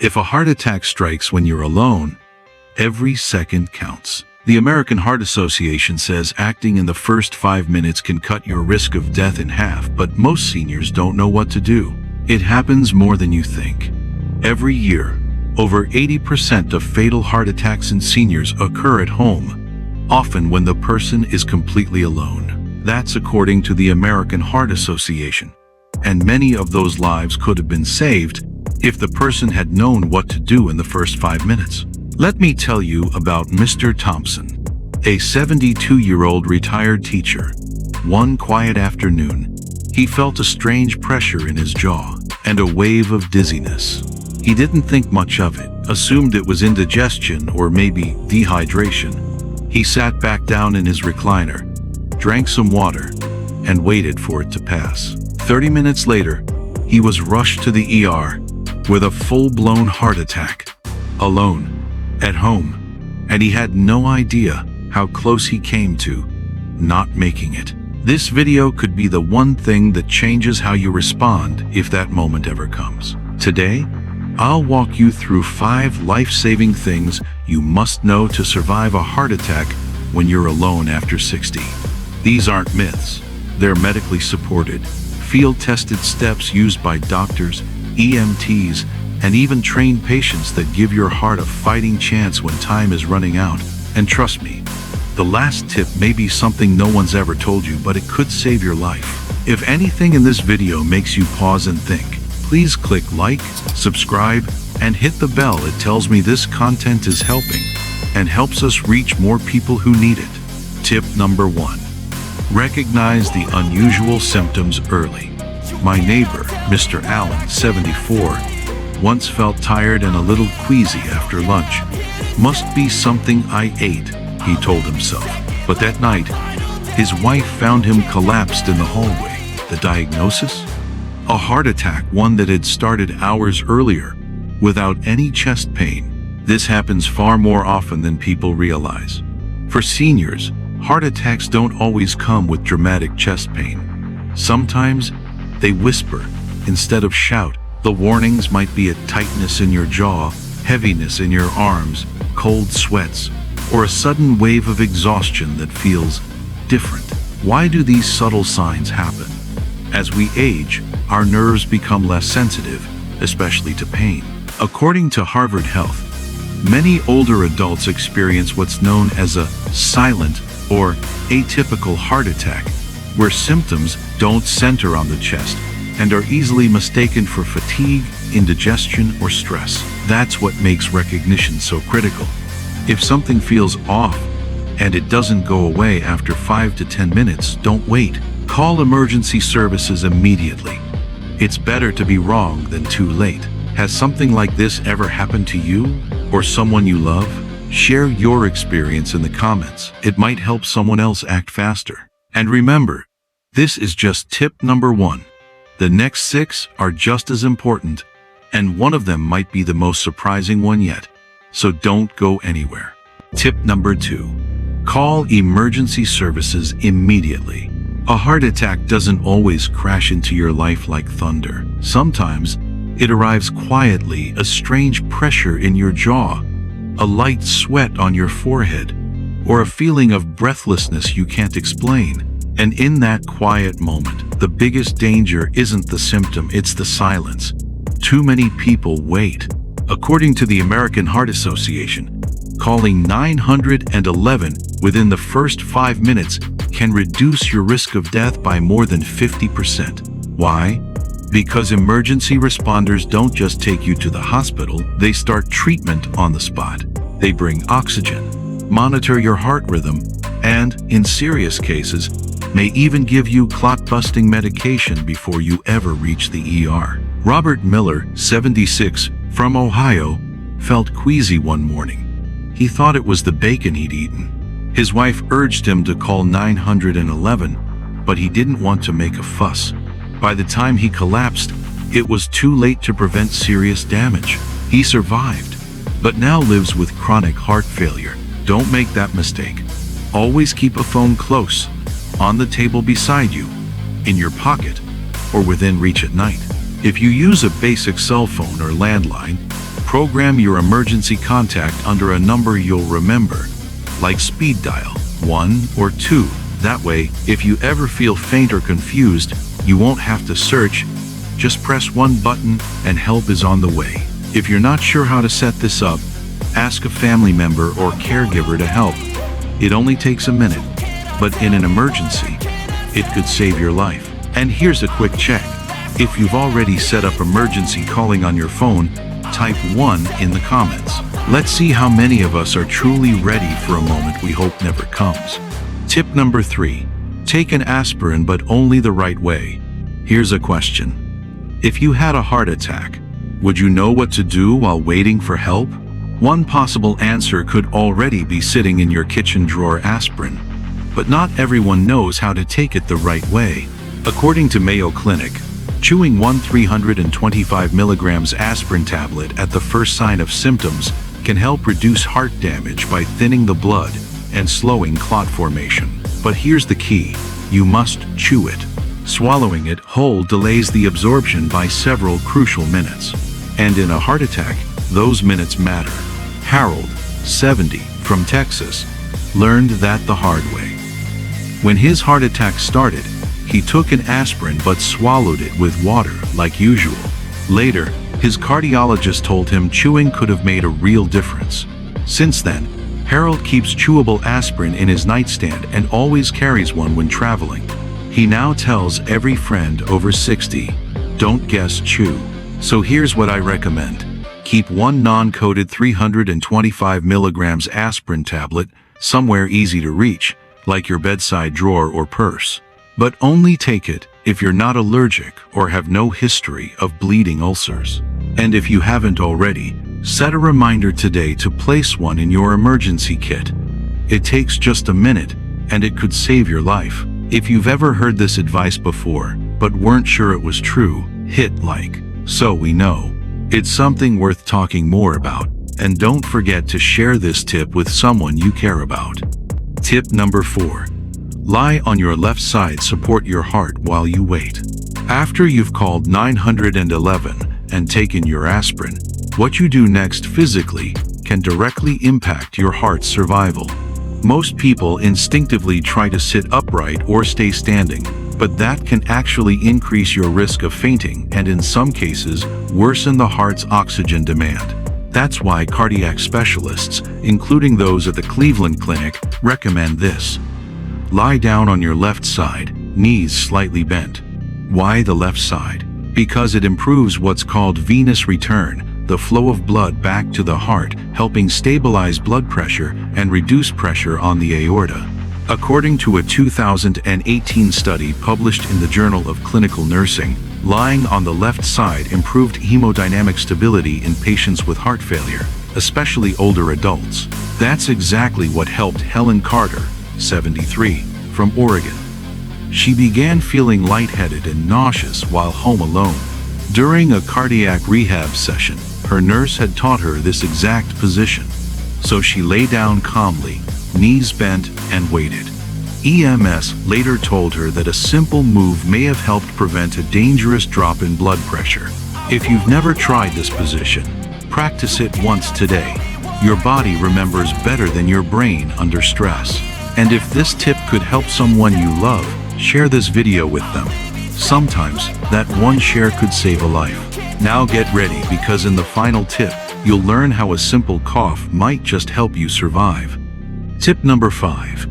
If a heart attack strikes when you're alone, every second counts. The American Heart Association says acting in the first 5 minutes can cut your risk of death in half, but most seniors don't know what to do. It happens more than you think. Every year, over 80% of fatal heart attacks in seniors occur at home, often when the person is completely alone. That's according to the American Heart Association. And many of those lives could have been saved if the person had known what to do in the first 5 minutes. Let me tell you about Mr. Thompson, a 72-year-old retired teacher. One quiet afternoon, he felt a strange pressure in his jaw and a wave of dizziness. He didn't think much of it, assumed it was indigestion or maybe dehydration. He sat back down in his recliner, drank some water, and waited for it to pass. 30 minutes later, he was rushed to the ER with a full-blown heart attack, alone, at home, and he had no idea how close he came to not making it. This video could be the one thing that changes how you respond if that moment ever comes. Today, I'll walk you through 5 life-saving things you must know to survive a heart attack when you're alone after 60. These aren't myths. They're medically supported, field-tested steps used by doctors, EMTs, and even trained patients that give your heart a fighting chance when time is running out. And trust me, the last tip may be something no one's ever told you, but it could save your life. If anything in this video makes you pause and think, please click like, subscribe, and hit the bell. It tells me this content is helping and helps us reach more people who need it. Tip number 1. Recognize the unusual symptoms early. My neighbor, Mr. Allen, 74, once felt tired and a little queasy after lunch. Must be something I ate, he told himself. But that night, his wife found him collapsed in the hallway. The diagnosis? A heart attack, one that had started hours earlier, without any chest pain. This happens far more often than people realize. For seniors, heart attacks don't always come with dramatic chest pain. Sometimes, they whisper instead of shout. The warnings might be a tightness in your jaw, heaviness in your arms, cold sweats, or a sudden wave of exhaustion that feels different. Why do these subtle signs happen? As we age, our nerves become less sensitive, especially to pain. According to Harvard Health, many older adults experience what's known as a silent or atypical heart attack, where symptoms don't center on the chest and are easily mistaken for fatigue, indigestion, or stress. That's what makes recognition so critical. If something feels off and it doesn't go away after 5 to 10 minutes, don't wait. Call emergency services immediately. It's better to be wrong than too late. Has something like this ever happened to you or someone you love? Share your experience in the comments. It might help someone else act faster. And remember, this is just tip number 1. The next 6 are just as important, and one of them might be the most surprising one yet. So don't go anywhere. Tip number 2. Call emergency services immediately. A heart attack doesn't always crash into your life like thunder. Sometimes, it arrives quietly, a strange pressure in your jaw, a light sweat on your forehead, or a feeling of breathlessness you can't explain. And in that quiet moment, the biggest danger isn't the symptom, it's the silence. Too many people wait. According to the American Heart Association, calling 911 within the first 5 minutes can reduce your risk of death by more than 50%. Why? Because emergency responders don't just take you to the hospital, they start treatment on the spot. They bring oxygen, monitor your heart rhythm, and, in serious cases, may even give you clot-busting medication before you ever reach the ER. Robert Miller, 76, from Ohio, felt queasy one morning. He thought it was the bacon he'd eaten. His wife urged him to call 911, but he didn't want to make a fuss. By the time he collapsed, it was too late to prevent serious damage. He survived, but now lives with chronic heart failure. Don't make that mistake. Always keep a phone close, on the table beside you, in your pocket, or within reach at night. If you use a basic cell phone or landline, Program your emergency contact under a number you'll remember, like speed dial 1 or 2. That way, if you ever feel faint or confused, you won't have to search. Just press one button and help is on the way. If you're not sure how to set this up, ask a family member or caregiver to help. It only takes a minute, but in an emergency, it could save your life. And here's a quick check. If you've already set up emergency calling on your phone, type 1 in the comments. Let's see how many of us are truly ready for a moment we hope never comes. Tip number 3. Take an aspirin, but only the right way. Here's a question. If you had a heart attack, would you know what to do while waiting for help? One possible answer could already be sitting in your kitchen drawer aspirin, but not everyone knows how to take it the right way. According to Mayo Clinic, chewing one 325 milligrams aspirin tablet at the first sign of symptoms can help reduce heart damage by thinning the blood and slowing clot formation. But here's the key: you must chew it. Swallowing it whole delays the absorption by several crucial minutes. And in a heart attack, those minutes matter. Harold, 70, from Texas, learned that the hard way. When his heart attack started, he took an aspirin but swallowed it with water like usual. Later, his cardiologist told him chewing could have made a real difference. Since then, Harold keeps chewable aspirin in his nightstand and always carries one when traveling. He now tells every friend over 60, "Don't guess, chew." So here's what I recommend. Keep one non-coated 325 milligrams aspirin tablet somewhere easy to reach, like your bedside drawer or purse. But only take it if you're not allergic or have no history of bleeding ulcers. And if you haven't already, set a reminder today to place one in your emergency kit. It takes just a minute, and it could save your life. If you've ever heard this advice before, but weren't sure it was true, hit like, so we know. It's something worth talking more about, and don't forget to share this tip with someone you care about. Tip number 4. Lie on your left side, support your heart while you wait. After you've called 911 and taken your aspirin, what you do next physically can directly impact your heart's survival. Most people instinctively try to sit upright or stay standing, but that can actually increase your risk of fainting and in some cases worsen the heart's oxygen demand. That's why cardiac specialists, including those at the Cleveland Clinic, recommend this. Lie down on your left side, knees slightly bent. Why the left side? Because it improves what's called venous return, the flow of blood back to the heart, helping stabilize blood pressure and reduce pressure on the aorta. According to a 2018 study published in the Journal of Clinical Nursing, lying on the left side improved hemodynamic stability in patients with heart failure, especially older adults. That's exactly what helped Helen Carter, 73, from Oregon. She began feeling lightheaded and nauseous while home alone. During a cardiac rehab session, her nurse had taught her this exact position. So she lay down calmly, knees bent, and waited. EMS later told her that a simple move may have helped prevent a dangerous drop in blood pressure. If you've never tried this position, practice it once today. Your body remembers better than your brain under stress. And if this tip could help someone you love, share this video with them. Sometimes, that one share could save a life. Now get ready, because in the final tip, you'll learn how a simple cough might just help you survive. Tip number 5.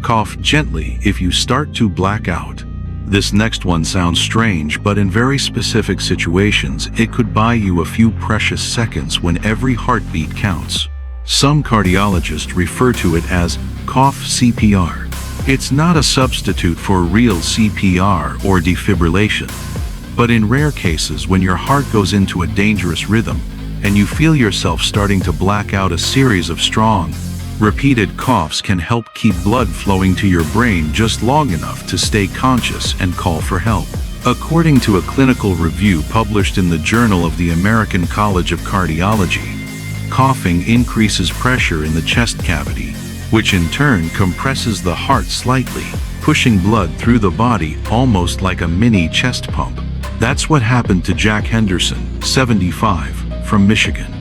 Cough gently if you start to black out. This next one sounds strange, but in very specific situations, it could buy you a few precious seconds when every heartbeat counts. Some cardiologists refer to it as cough CPR. It's not a substitute for real CPR or defibrillation. But in rare cases, when your heart goes into a dangerous rhythm and you feel yourself starting to black out, a series of strong, repeated coughs can help keep blood flowing to your brain just long enough to stay conscious and call for help. According to a clinical review published in the Journal of the American College of Cardiology, coughing increases pressure in the chest cavity, which in turn compresses the heart slightly, pushing blood through the body almost like a mini chest pump. That's what happened to Jack Henderson, 75, from Michigan.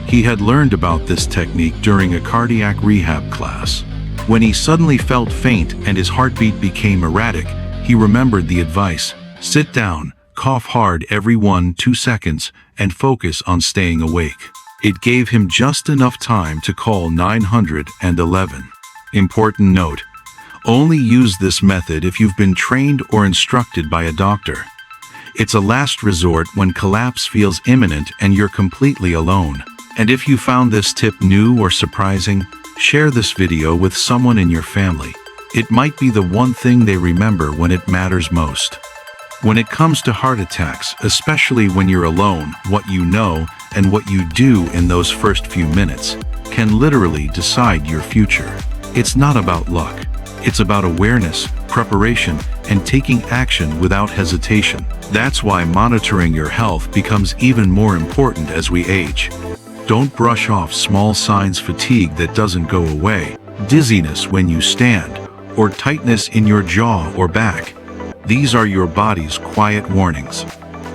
He had learned about this technique during a cardiac rehab class. When he suddenly felt faint and his heartbeat became erratic, he remembered the advice: sit down, cough hard every 1-2 seconds, and focus on staying awake. It gave him just enough time to call 911. Important note: only use this method if you've been trained or instructed by a doctor. It's a last resort when collapse feels imminent and you're completely alone. And if you found this tip new or surprising, share this video with someone in your family. It might be the one thing they remember when it matters most. When it comes to heart attacks, especially when you're alone, what you know and what you do in those first few minutes can literally decide your future. It's not about luck. It's about awareness, preparation, and taking action without hesitation. That's why monitoring your health becomes even more important as we age. Don't brush off small signs: fatigue that doesn't go away, dizziness when you stand, or tightness in your jaw or back. These are your body's quiet warnings.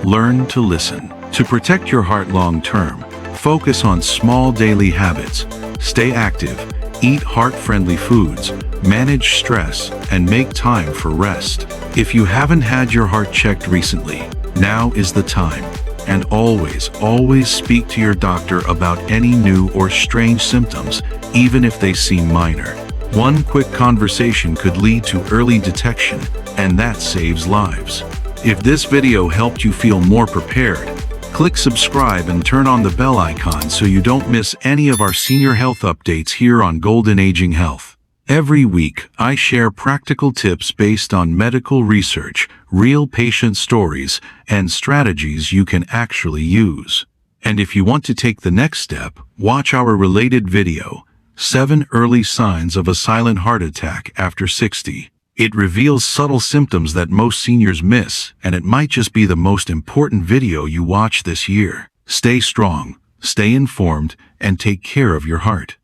Learn to listen. To protect your heart long term, focus on small daily habits. Stay active, eat heart-friendly foods, manage stress, and make time for rest. If you haven't had your heart checked recently, now is the time. And always speak to your doctor about any new or strange symptoms, even if they seem minor. One quick conversation could lead to early detection, and that saves lives. If this video helped you feel more prepared, click subscribe and turn on the bell icon so you don't miss any of our senior health updates here on Golden Aging Health. Every week, I share practical tips based on medical research, real patient stories, and strategies you can actually use. And if you want to take the next step, watch our related video, 7 Early Signs of a Silent Heart Attack After 60. It reveals subtle symptoms that most seniors miss, and it might just be the most important video you watch this year. Stay strong, stay informed, and take care of your heart.